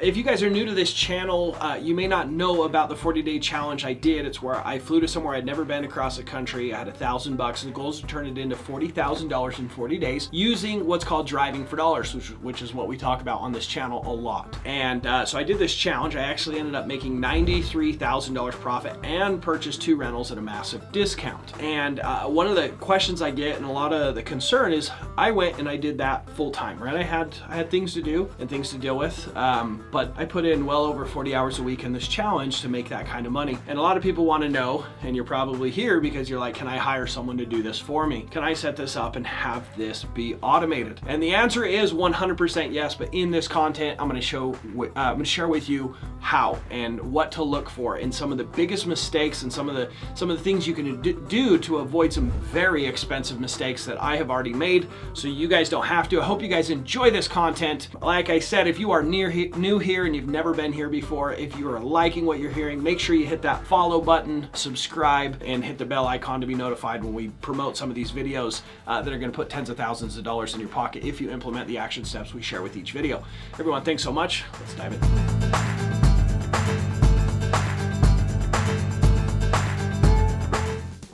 If you guys are new to this channel, you may not know about the 40-day challenge I did. It's where I flew to somewhere I'd never been across the country. I had $1,000 and the goal is to turn it into $40,000 in 40 days using what's called driving for dollars, which is what we talk about on this channel a lot. And so I did this challenge. I actually ended up making $93,000 profit and purchased 2 rentals at a massive discount. And one of the questions I get and a lot of the concern is I went and I did that full time, right? I had things to do and things to deal with. But I put in well over 40 hours a week in this challenge to make that kind of money. And a lot of people want to know, and you're probably here because you're like, can I hire someone to do this for me? Can I set this up and have this be automated? And the answer is 100% yes, but in this content, I'm going to share with you how and what to look for and some of the biggest mistakes and some of the things you can do to avoid some very expensive mistakes that I have already made so you guys don't have to. I hope you guys enjoy this content. Like I said, if you are new here and you've never been here before, if you are liking what you're hearing, make sure you hit that follow button, subscribe, and hit the bell icon to be notified when we promote some of these videos that are going to put tens of thousands of dollars in your pocket if you implement the action steps we share with each video. Everyone, thanks so much. Let's dive in.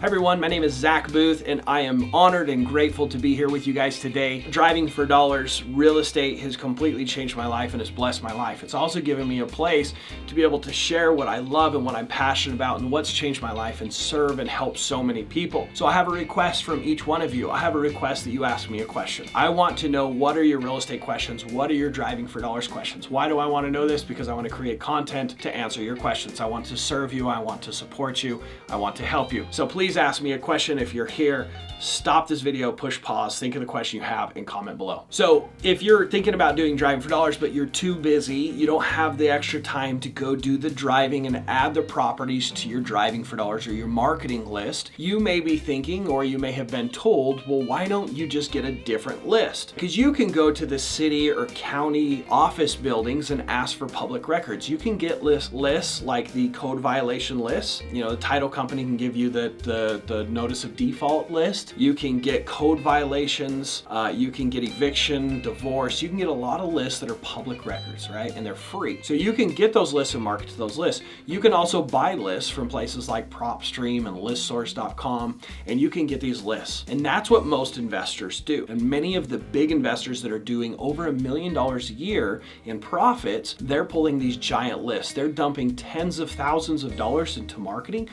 Hi everyone, my name is Zack Boothe and I am honored and grateful to be here with you guys today. Driving for dollars, real estate has completely changed my life and has blessed my life. It's also given me a place to be able to share what I love and what I'm passionate about and what's changed my life and serve and help so many people. So I have a request from each one of you. I have a request that you ask me a question. I want to know, what are your real estate questions? What are your driving for dollars questions? Why do I want to know this? Because I want to create content to answer your questions. I want to serve you. I want to support you. I want to help you. So please ask me a question. If you're here, stop this video, push pause, think of the question you have, and comment below. So if you're thinking about doing driving for dollars, but you're too busy, you don't have the extra time to go do the driving and add the properties to your driving for dollars or your marketing list, you may be thinking, or you may have been told, well, why don't you just get a different list? Because you can go to the city or county office buildings and ask for public records. You can get lists like the code violation list. You know, the title company can give you the notice of default list. You can get code violations, you can get eviction, divorce, you can get a lot of lists that are public records, right? And they're free. So you can get those lists and market to those lists. You can also buy lists from places like PropStream and listsource.com, and you can get these lists. And that's what most investors do. And many of the big investors that are doing over $1 million a year in profits, they're pulling these giant lists. They're dumping tens of thousands of dollars into marketing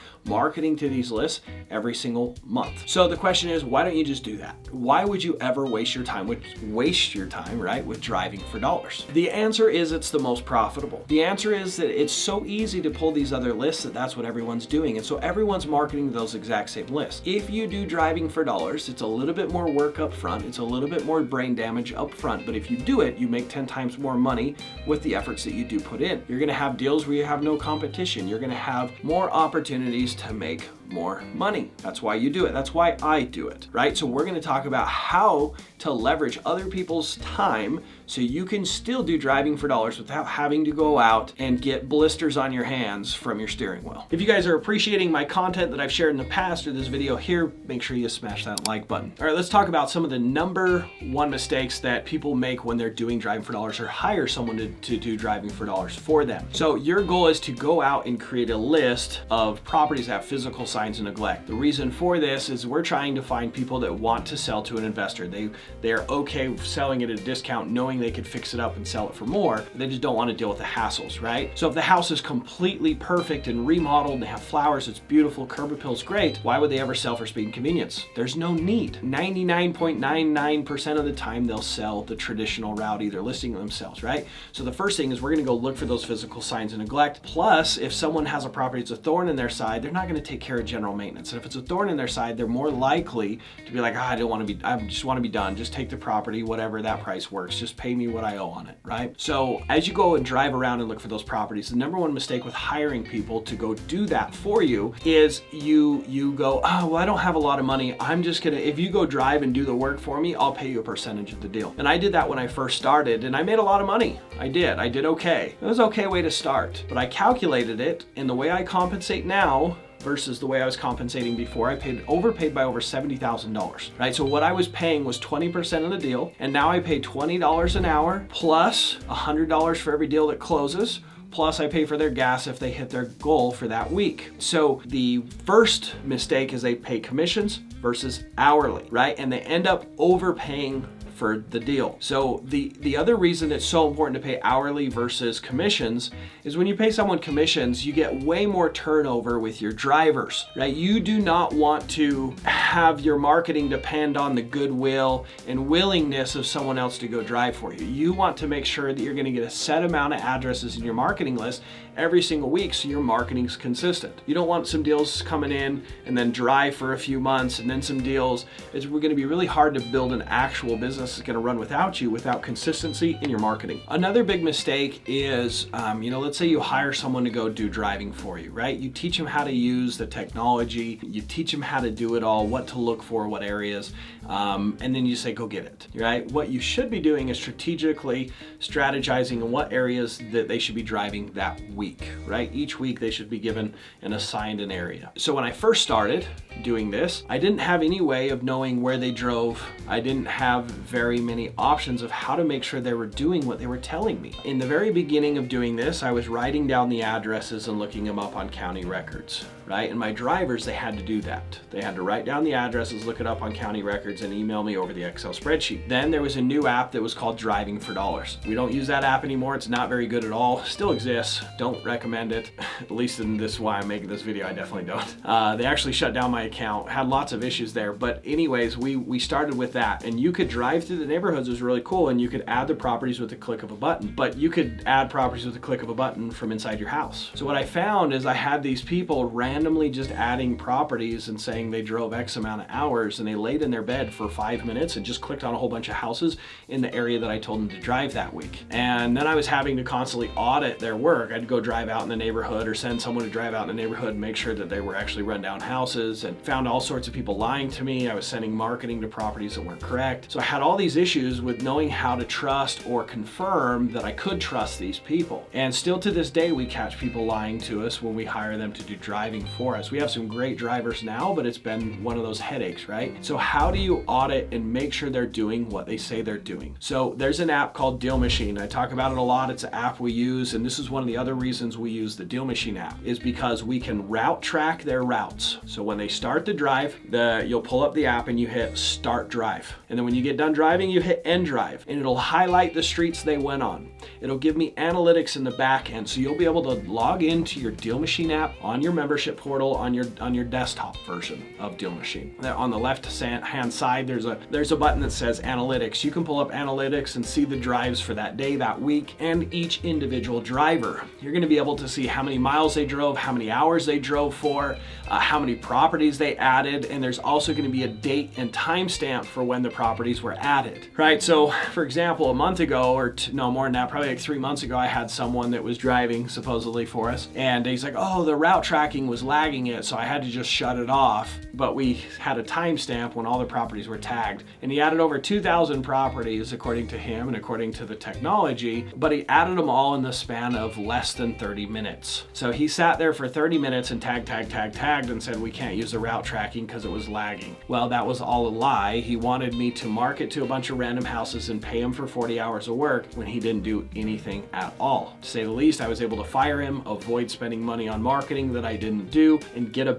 to these lists every single month. So the question is, why don't you just do that? Why would you ever waste your time, right, with driving for dollars? The answer is it's the most profitable. The answer is that it's so easy to pull these other lists that's what everyone's doing. And so everyone's marketing those exact same lists. If you do driving for dollars, it's a little bit more work up front. It's a little bit more brain damage up front. But if you do it, you make 10 times more money with the efforts that you do put in. You're going to have deals where you have no competition. You're going to have more opportunities to make more money. That's why you do it. That's why I do it, right? So we're going to talk about how to leverage other people's time so you can still do driving for dollars without having to go out and get blisters on your hands from your steering wheel. If you guys are appreciating my content that I've shared in the past or this video here, make sure you smash that like button. All right, let's talk about some of the #1 mistakes that people make when they're doing driving for dollars or hire someone to do driving for dollars for them. So your goal is to go out and create a list of properties that have physical signs of neglect. The reason for this is we're trying to find people that want to sell to an investor. They're okay selling it at a discount, knowing they could fix it up and sell it for more. They just don't want to deal with the hassles, right? So if the house is completely perfect and remodeled and they have flowers, it's beautiful, curb appeal's great, why would they ever sell for speed and convenience? There's no need. 99.99% of the time they'll sell the traditional route, either listing it themselves, right? So the first thing is we're going to go look for those physical signs of neglect. Plus, if someone has a property that's a thorn in their side, they're not going to take care of general maintenance. And if it's a thorn in their side, they're more likely to be like, I just want to be done. Just take the property, whatever that price works. Just pay me what I owe on it, right? So as you go and drive around and look for those properties, the #1 mistake with hiring people to go do that for you is you go, oh, well, I don't have a lot of money. I'm just gonna, if you go drive and do the work for me, I'll pay you a percentage of the deal. And I did that when I first started and I made a lot of money. I did okay. It was an okay way to start, but I calculated it, and the way I compensate now versus the way I was compensating before. I overpaid by over $70,000, right? So what I was paying was 20% of the deal, and now I pay $20 an hour plus $100 for every deal that closes. Plus I pay for their gas if they hit their goal for that week. So the first mistake is they pay commissions versus hourly, right? And they end up overpaying for the deal. So the other reason it's so important to pay hourly versus commissions is when you pay someone commissions, you get way more turnover with your drivers, right? You do not want to have your marketing depend on the goodwill and willingness of someone else to go drive for you. You want to make sure that you're going to get a set amount of addresses in your marketing list every single week so your marketing's consistent. You don't want some deals coming in and then dry for a few months and then some deals. It's going to be really hard to build an actual business that's going to run without you, without consistency in your marketing. Another big mistake is, let's say you hire someone to go do driving for you, right? You teach them how to use the technology, you teach them how to do it all, what to look for, what areas, and then you say, go get it, right? What you should be doing is strategically strategizing in what areas that they should be driving that week, right? Each week they should be given and assigned an area. So when I first started doing this, I didn't have any way of knowing where they drove. I didn't have very many options of how to make sure they were doing what they were telling me. In the very beginning of doing this, I was writing down the addresses and looking them up on county records, right? And my drivers, they had to do that. They had to write down the addresses, look it up on county records, and email me over the Excel spreadsheet. Then there was a new app that was called Driving for Dollars. We don't use that app anymore. It's not very good at all. Still exists. Don't recommend it. At least in this why I'm making this video, I definitely don't. They actually shut down my account. Had lots of issues there. But anyways, we started with that. And you could drive through the neighborhoods. It was really cool. And you could add the properties with the click of a button. But you could add properties with the click of a button from inside your house. So what I found is I had these people randomly just adding properties and saying they drove X amount of hours, and they laid in their bed for 5 minutes and just clicked on a whole bunch of houses in the area that I told them to drive that week. And then I was having to constantly audit their work. I'd go drive out in the neighborhood or send someone to drive out in the neighborhood and make sure that they were actually rundown houses, and found all sorts of people lying to me. I was sending marketing to properties that weren't correct. So I had all these issues with knowing how to trust or confirm that I could trust these people. And still to this day, we catch people lying to us when we hire them to do driving for us. We have some great drivers now, but it's been one of those headaches, right? So how do you audit and make sure they're doing what they say they're doing? So there's an app called Deal Machine. I talk about it a lot. It's an app we use, and this is one of the other reasons we use the Deal Machine app, is because we can route track their routes. So when they start the drive, you'll pull up the app and you hit start drive. And then when you get done driving, you hit end drive, and it'll highlight the streets they went on. It'll give me analytics in the back end. So you'll be able to log into your Deal Machine app on your membership portal on your desktop version of Deal Machine. On the left hand side, there's a button that says analytics. You can pull up analytics and see the drives for that day, that week, and each individual driver. You're going to be able to see how many miles they drove, how many hours they drove for, how many properties they added, and there's also going to be a date and timestamp for when the properties were added, right? So for example, a month ago, or no more than that, probably like 3 months ago, I had someone that was driving supposedly for us, and he's like, oh, the route tracking was lagging it, so I had to just shut it off. But we had a timestamp when all the properties were tagged, and he added over 2,000 properties according to him and according to the technology, but he added them all in the span of less than 30 minutes. So he sat there for 30 minutes and tagged and said we can't use the route tracking because it was lagging. Well, that was all a lie. He wanted me to market to a bunch of random houses and pay him for 40 hours of work when he didn't do anything at all. To say the least, I was able to fire him, avoid spending money on marketing that I didn't do, and get a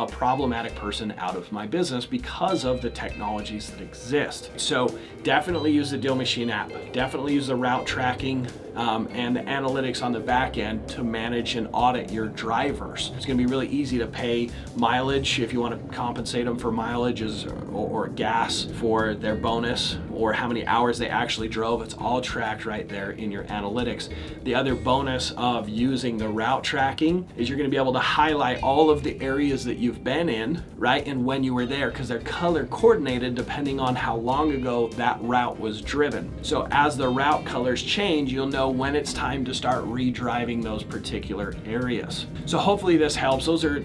problematic person out of my business because of the technologies that exist. So definitely use the Deal Machine app. Definitely use the route tracking and the analytics on the back end to manage and audit your drivers. It's going to be really easy to pay mileage if you want to compensate them for mileages or gas for their bonus, or how many hours they actually drove. It's all tracked right there in your analytics. The other bonus of using the route tracking is you're going to be able to highlight all of the areas that you've been in, right, and when you were there, because they're color coordinated depending on how long ago that route was driven. So as the route colors change, you'll know when it's time to start re-driving those particular areas. So hopefully this helps. Those are,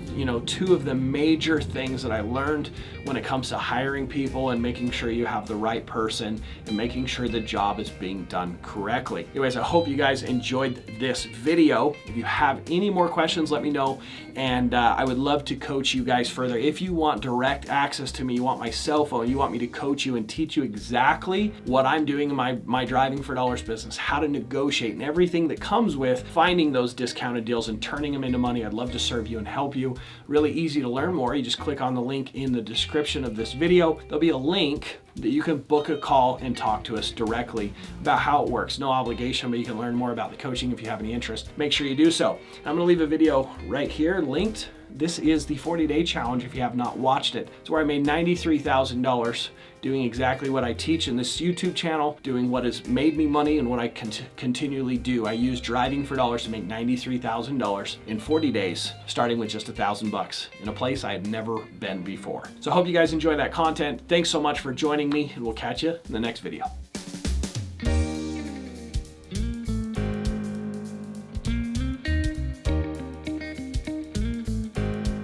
two of the major things that I learned when it comes to hiring people and making sure you have the right person person and making sure the job is being done correctly. Anyways, I hope you guys enjoyed this video. If you have any more questions, let me know, and I would love to coach you guys further. If you want direct access to me, you want my cell phone, you want me to coach you and teach you exactly what I'm doing in my Driving for Dollars business, how to negotiate and everything that comes with finding those discounted deals and turning them into money, I'd love to serve you and help you. Really easy to learn more. You just click on the link in the description of this video. There'll be a link that you can book a call and talk to us directly about how it works. No obligation, but you can learn more about the coaching if you have any interest. Make sure you do so. I'm gonna leave a video right here linked. This is the 40-day challenge if you have not watched it. It's where I made $93,000 doing exactly what I teach in this YouTube channel, doing what has made me money and what I continually do. I use Driving for Dollars to make $93,000 in 40 days, starting with just $1,000 in a place I had never been before. So I hope you guys enjoy that content. Thanks so much for joining me, and we'll catch you in the next video.